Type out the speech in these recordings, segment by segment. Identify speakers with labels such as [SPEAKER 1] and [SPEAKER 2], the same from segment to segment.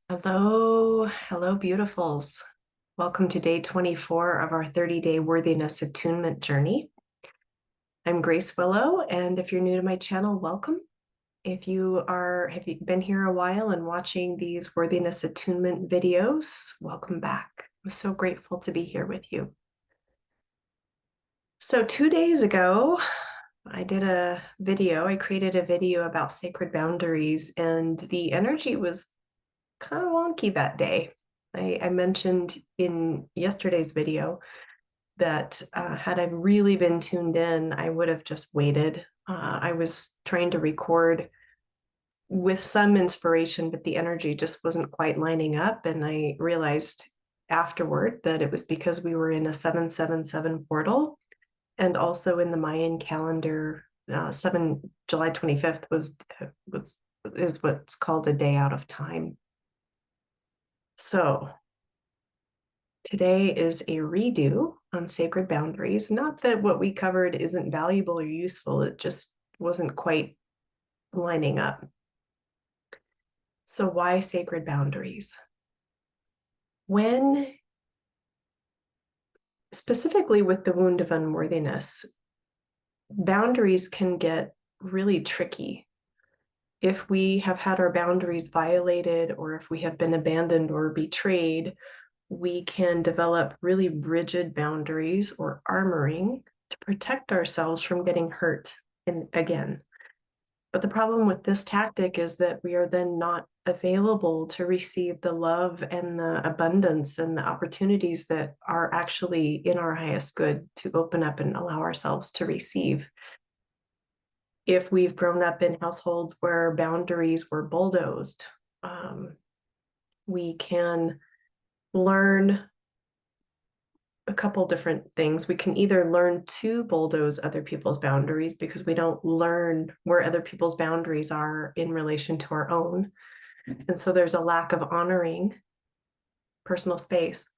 [SPEAKER 1] Hello, beautifuls. Welcome to day 24 of our 30-day worthiness attunement journey. I'm Grace Willow, and if you're new to my channel, welcome. If you have you been here a while and watching these worthiness attunement videos, welcome back. I'm so grateful to be here with you. So 2 days ago, I created a video about sacred boundaries, and the energy was kind of wonky that day. I mentioned in yesterday's video that had I really been tuned in, I would have just waited. I was trying to record with some inspiration, but the energy just wasn't quite lining up. And I realized afterward that it was because we were in a 777 portal. And also in the Mayan calendar, July 25th is what's called a day out of time. So today is a redo on sacred boundaries. Not that what we covered isn't valuable or useful, it just wasn't quite lining up. So why sacred boundaries? When, specifically with the wound of unworthiness, boundaries can get really tricky. If we have had our boundaries violated, or if we have been abandoned or betrayed, we can develop really rigid boundaries or armoring to protect ourselves from getting hurt again. But the problem with this tactic is that we are then not available to receive the love and the abundance and the opportunities that are actually in our highest good to open up and allow ourselves to receive. If we've grown up in households where boundaries were bulldozed, we can learn a couple different things. We can either learn to bulldoze other people's boundaries because we don't learn where other people's boundaries are in relation to our own. And so there's a lack of honoring personal space.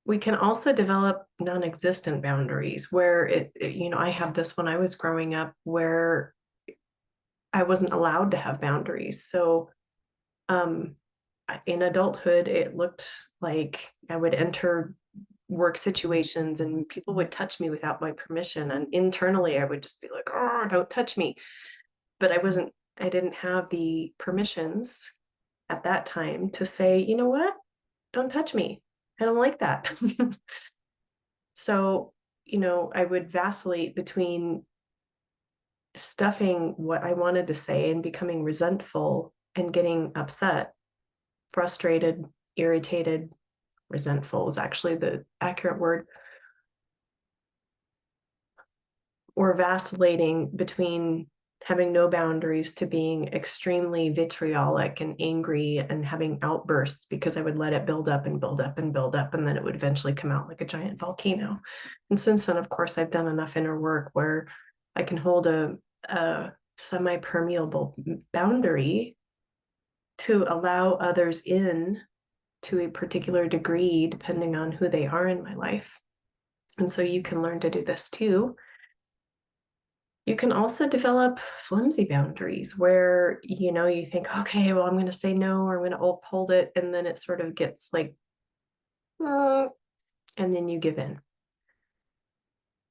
[SPEAKER 1] We can also develop non-existent boundaries where I have this when I was growing up where I wasn't allowed to have boundaries. So in adulthood, it looked like I would enter work situations and people would touch me without my permission. And internally, I would just be like, oh, don't touch me. But I didn't have the permissions at that time to say, you know what? Don't touch me. I don't like that. So, I would vacillate between stuffing what I wanted to say and becoming resentful and getting upset, frustrated, irritated. Resentful is actually the accurate word. Or vacillating between having no boundaries to being extremely vitriolic and angry and having outbursts because I would let it build up and build up and build up, and then it would eventually come out like a giant volcano. And since then, of course, I've done enough inner work where I can hold a semi-permeable boundary to allow others in to a particular degree, depending on who they are in my life. And so you can learn to do this too. You can also develop flimsy boundaries where, you think, okay, well, I'm going to say no, or I'm going to uphold it. And then it sort of gets like, and then you give in.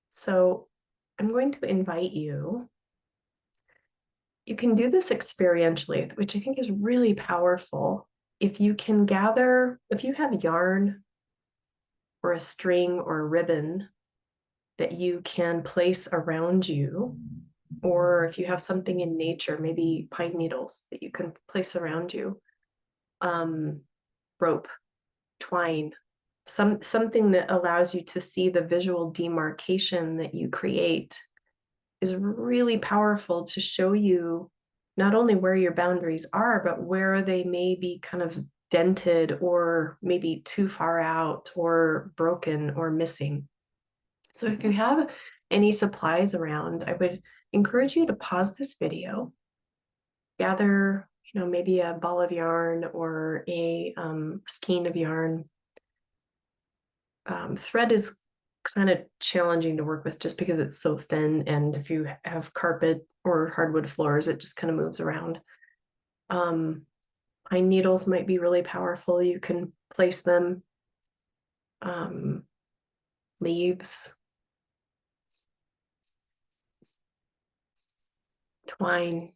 [SPEAKER 1] So I'm going to invite you. You can do this experientially, which I think is really powerful. If you have yarn or a string or a ribbon that you can place around you, or if you have something in nature, maybe pine needles that you can place around you, rope, twine, something that allows you to see the visual demarcation that you create is really powerful to show you not only where your boundaries are, but where they may be kind of dented or maybe too far out or broken or missing. So if you have any supplies around, I would encourage you to pause this video, gather, maybe a ball of yarn or a skein of yarn. Thread is kind of challenging to work with just because it's so thin, and if you have carpet or hardwood floors, it just kind of moves around. Pine needles might be really powerful. You can place them, leaves, twine,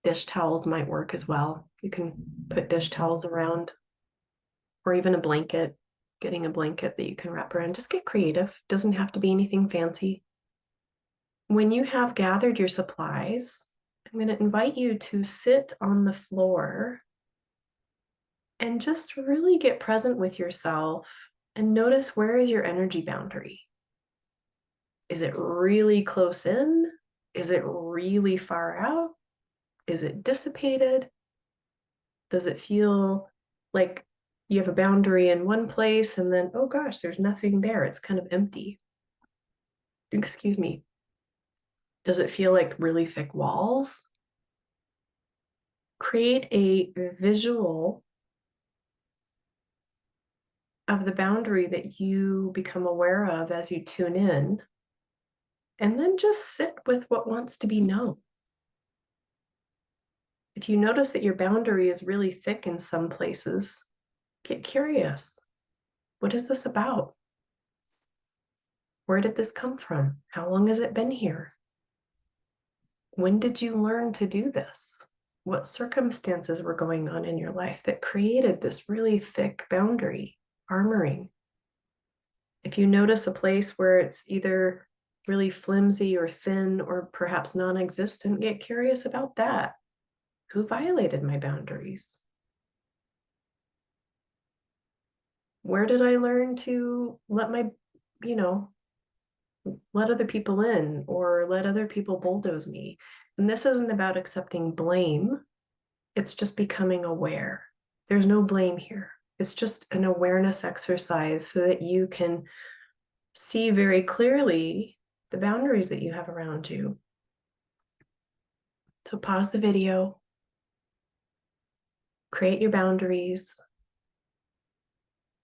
[SPEAKER 1] dish towels might work as well. You can put dish towels around, or even a blanket, getting a blanket that you can wrap around. Just get creative. It doesn't have to be anything fancy. When you have gathered your supplies, I'm going to invite you to sit on the floor and just really get present with yourself and notice, where is your energy boundary? Is it really close in? Is it really far out? Is it dissipated? Does it feel like you have a boundary in one place and then, oh gosh, there's nothing there? It's kind of empty. Excuse me. Does it feel like really thick walls? Create a visual of the boundary that you become aware of as you tune in, and then just sit with what wants to be known. If you notice that your boundary is really thick in some places, get curious. What is this about? Where did this come from? How long has it been here? When did you learn to do this? What circumstances were going on in your life that created this really thick boundary, armoring? If you notice a place where it's either really flimsy or thin or perhaps non-existent, get curious about that. Who violated my boundaries? Where did I learn to let let other people in or let other people bulldoze me? And this isn't about accepting blame. It's just becoming aware. There's no blame here. It's just an awareness exercise so that you can see very clearly the boundaries that you have around you. So pause the video, create your boundaries.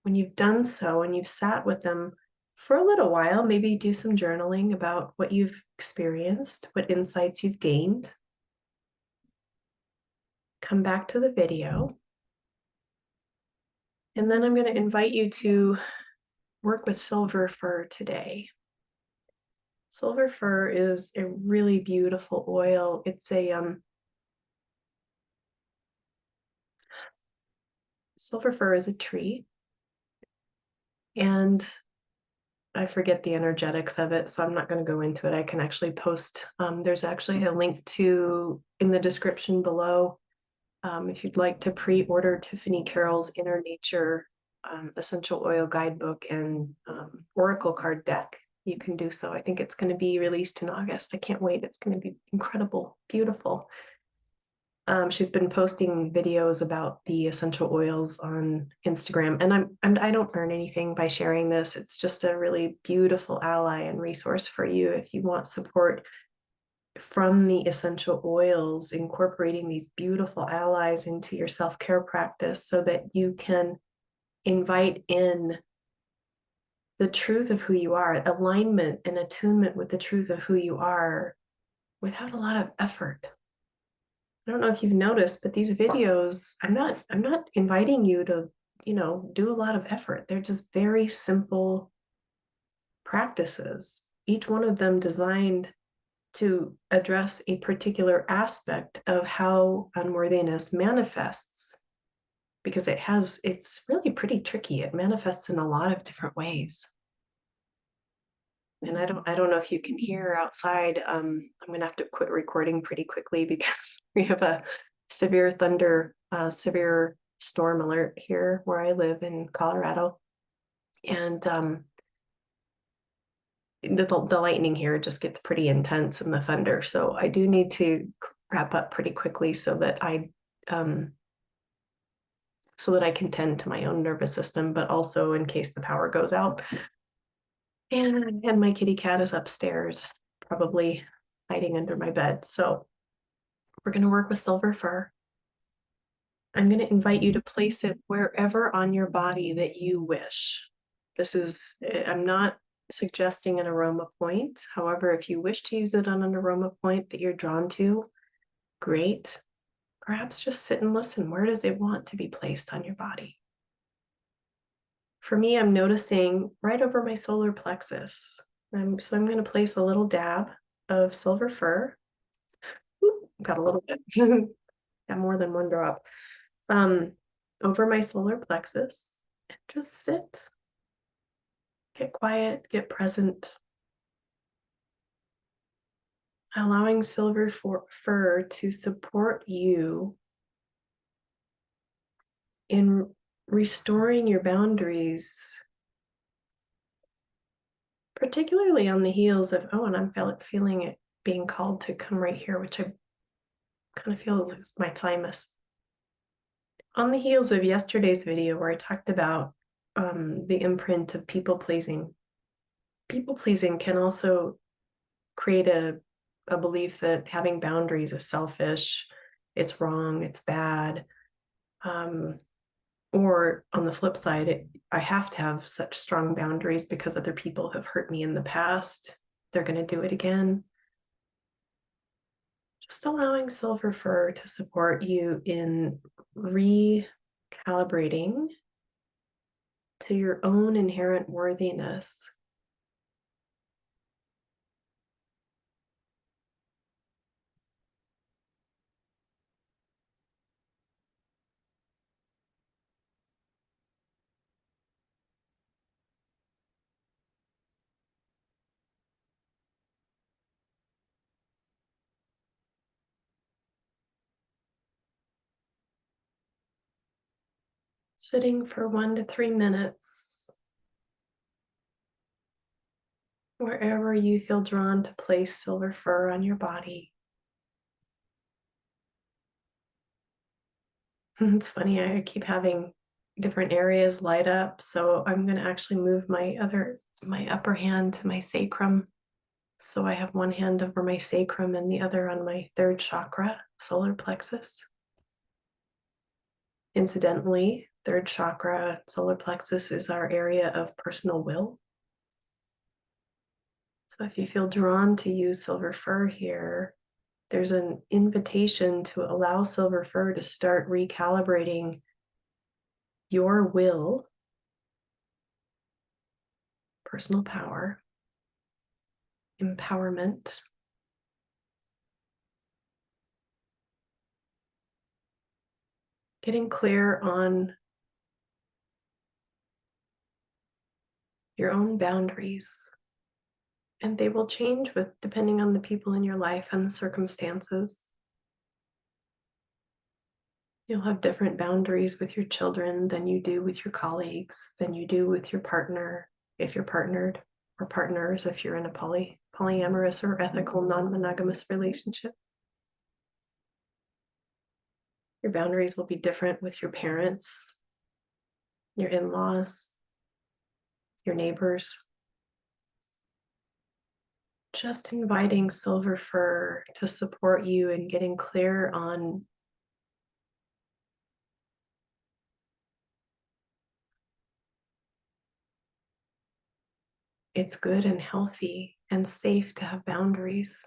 [SPEAKER 1] When you've done so and you've sat with them for a little while, maybe do some journaling about what you've experienced, what insights you've gained. Come back to the video. And then I'm going to invite you to work with Silver Fir today. Silver Fir is a really beautiful oil. It's a Silver Fir is a tree, and I forget the energetics of it, so I'm not going to go into it. I can actually post, there's actually a link to in the description below. If you'd like to pre-order Tiffany Carroll's Inner Nature Essential Oil Guidebook and Oracle card deck, you can do so. I think it's going to be released in August. I can't wait. It's going to be incredible, beautiful. She's been posting videos about the essential oils on Instagram, and I don't earn anything by sharing this. It's just a really beautiful ally and resource for you if you want support from the essential oils, incorporating these beautiful allies into your self-care practice so that you can invite in the truth of who you are, alignment and attunement with the truth of who you are without a lot of effort. I don't know if you've noticed, but these videos, I'm not inviting you to, do a lot of effort. They're just very simple practices, each one of them designed to address a particular aspect of how unworthiness manifests, because it's really pretty tricky. It manifests in a lot of different ways. And I don't know if you can hear outside. I'm gonna have to quit recording pretty quickly because we have a severe severe storm alert here where I live in Colorado. And the lightning here just gets pretty intense and the thunder. So I do need to wrap up pretty quickly so that I can tend to my own nervous system, but also in case the power goes out. And my kitty cat is upstairs, probably hiding under my bed. So we're going to work with Silver Fir. I'm going to invite you to place it wherever on your body that you wish. I'm not suggesting an aroma point. However, if you wish to use it on an aroma point that you're drawn to, great. perhaps just sit and listen. Where does it want to be placed on your body? For me, I'm noticing right over my solar plexus. So I'm going to place a little dab of Silver Fir. Ooh, got a little bit, got more than one drop. Over my solar plexus, and just sit, get quiet, get present, allowing Silver Fir to support you in restoring your boundaries, particularly on the heels of, oh, and I'm feeling it being called to come right here, which I kind of feel is my thymus. On the heels of yesterday's video where I talked about the imprint of people pleasing can also create a belief that having boundaries is selfish, it's wrong, it's bad. Or on the flip side, I have to have such strong boundaries because other people have hurt me in the past. They're going to do it again. Just allowing Silver Fir to support you in recalibrating to your own inherent worthiness. Sitting for 1 to 3 minutes, wherever you feel drawn to place Silver Fir on your body. It's funny, I keep having different areas light up, so I'm going to actually move my upper hand to my sacrum. So I have one hand over my sacrum and the other on my third chakra, solar plexus. Incidentally, third chakra, solar plexus, is our area of personal will. So if you feel drawn to use Silver Fir here, there's an invitation to allow Silver Fir to start recalibrating your will, personal power, empowerment, getting clear on your own boundaries. And they will change depending on the people in your life and the circumstances. You'll have different boundaries with your children than you do with your colleagues, than you do with your partner, if you're partnered, or partners if you're in a polyamorous or ethical non-monogamous relationship. Your boundaries will be different with your parents, your in-laws, your neighbors. Just inviting Silver Fir to support you in getting clear on it's good and healthy and safe to have boundaries.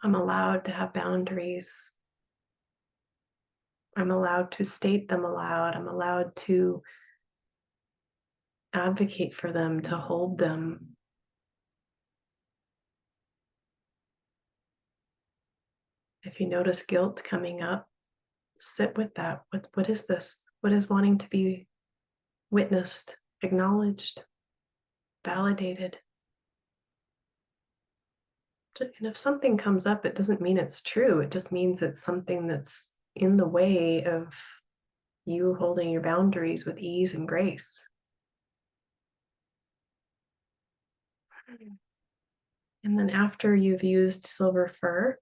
[SPEAKER 1] I'm allowed to have boundaries. I'm allowed to state them aloud. I'm allowed to advocate for them, to hold them. If you notice guilt coming up, sit with that. What is this? What is wanting to be witnessed, acknowledged, validated? And if something comes up, it doesn't mean it's true. It just means it's something that's in the way of you holding your boundaries with ease and grace. And then after you've used Silver Fir,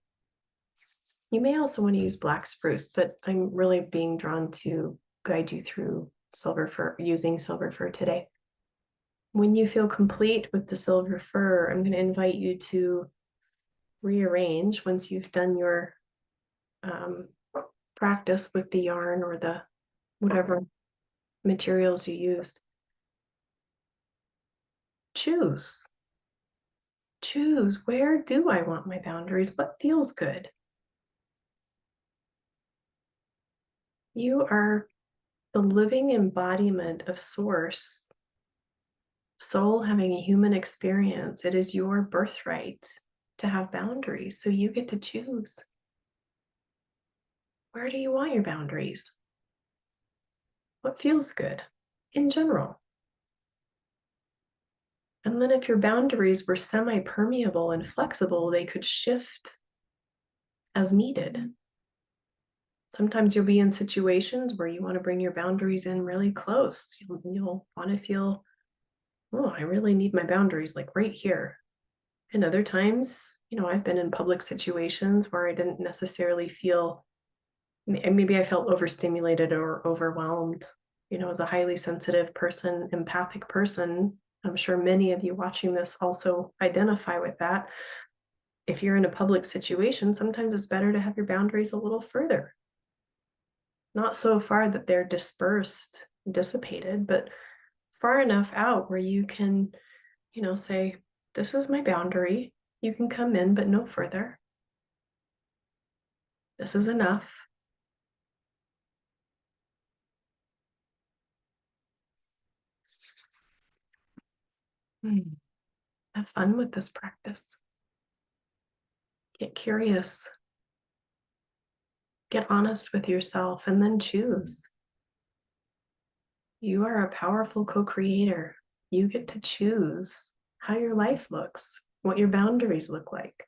[SPEAKER 1] you may also want to use black spruce, but I'm really being drawn to guide you through Silver Fir, using Silver Fir today. When you feel complete with the Silver Fir, I'm going to invite you to rearrange once you've done your practice with the yarn or the whatever materials you used. Choose Choose, where do I want my boundaries? What feels good? You are the living embodiment of source, soul having a human experience. It is your birthright to have boundaries, so you get to choose. Where do you want your boundaries? What feels good in general? And then if your boundaries were semi-permeable and flexible, they could shift as needed. Sometimes you'll be in situations where you want to bring your boundaries in really close. You'll want to feel, oh, I really need my boundaries like right here. And other times, I've been in public situations where I didn't necessarily feel, maybe I felt overstimulated or overwhelmed. As a highly sensitive person, empathic person, I'm sure many of you watching this also identify with that. If you're in a public situation, sometimes it's better to have your boundaries a little further. Not so far that they're dispersed, dissipated, but far enough out where you can, say, this is my boundary. You can come in, but no further. This is enough. Have fun with this practice. Get curious. Get honest with yourself and then choose. You are a powerful co-creator. You get to choose how your life looks, what your boundaries look like.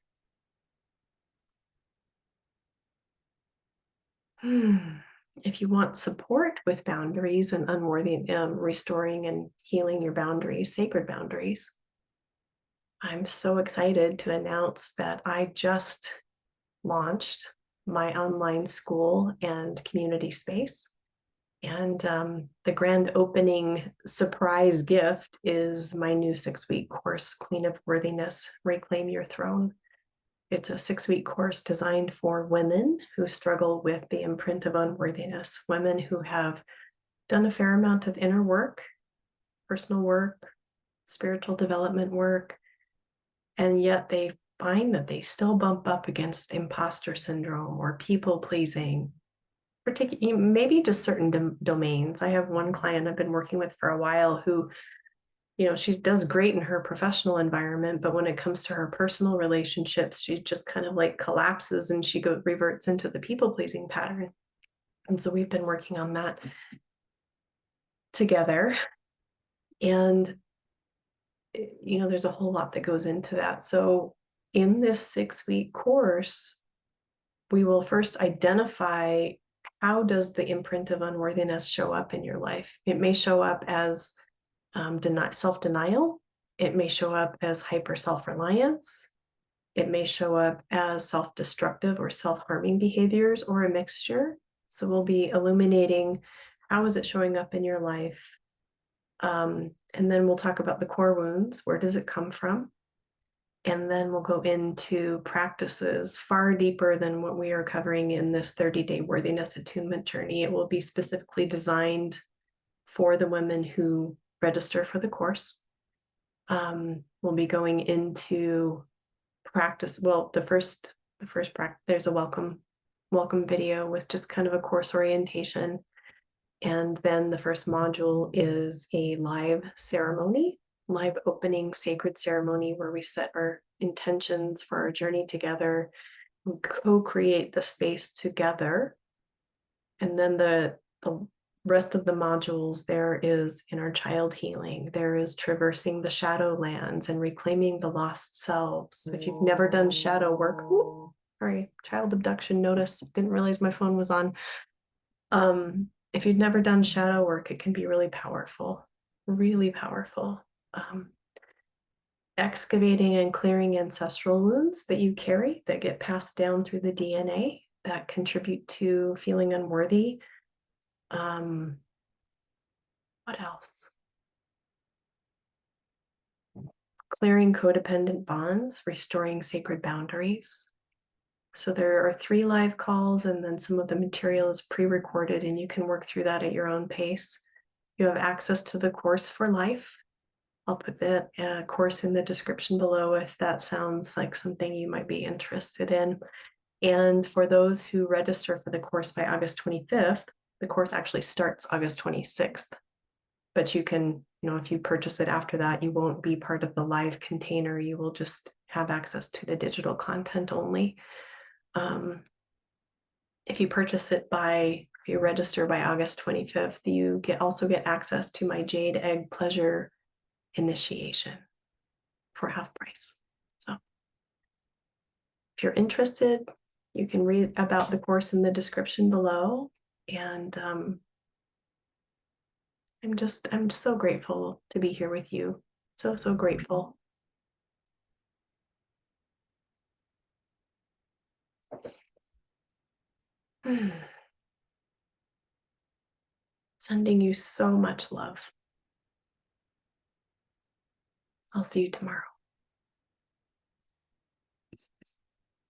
[SPEAKER 1] If you want support with boundaries and unworthy, restoring and healing your boundaries, sacred boundaries, I'm so excited to announce that I just launched my online school and community space. And the grand opening surprise gift is my new 6-week course, Queen of Worthiness, Reclaim Your Throne. It's a 6-week course designed for women who struggle with the imprint of unworthiness, women who have done a fair amount of inner work, personal work, spiritual development work, and yet they find that they still bump up against imposter syndrome or people pleasing, particularly maybe just certain domains. I have one client I've been working with for a while who, she does great in her professional environment, but when it comes to her personal relationships, she just kind of like collapses and she reverts into the people pleasing pattern. And so we've been working on that together. And there's a whole lot that goes into that. So in this 6-week course, we will first identify how does the imprint of unworthiness show up in your life. It may show up as self-denial. It may show up as hyper self-reliance. It may show up as self-destructive or self-harming behaviors or a mixture. So we'll be illuminating how is it showing up in your life. And then we'll talk about the core wounds. Where does it come from? And then we'll go into practices far deeper than what we are covering in this 30-day worthiness attunement journey. It will be specifically designed for the women who register for the course. We'll be going into practice. Well, the first practice, there's a welcome video with just kind of a course orientation. And then the first module is a live ceremony, live opening sacred ceremony where we set our intentions for our journey together, we co-create the space together. And then the rest of the modules, there is inner child healing, there is traversing the shadow lands and reclaiming the lost selves. If you've never done shadow work, sorry, child abduction notice, didn't realize my phone was on. If you've never done shadow work, it can be really powerful, really powerful. Excavating and clearing ancestral wounds that you carry that get passed down through the DNA that contribute to feeling unworthy. What else? Clearing codependent bonds, restoring sacred boundaries. So there are 3 live calls, and then some of the material is pre-recorded and you can work through that at your own pace. You have access to the course for life. I'll put the course in the description below if that sounds like something you might be interested in. And for those who register for the course by August 25th, the course actually starts August 26th. But you can, if you purchase it after that, you won't be part of the live container. You will just have access to the digital content only. If you register by August 25th, you also get access to my Jade Egg Pleasure initiation for half price. So if you're interested, you can read about the course in the description below. And I'm so grateful to be here with you. So, so grateful. Sending you so much love. I'll see you tomorrow.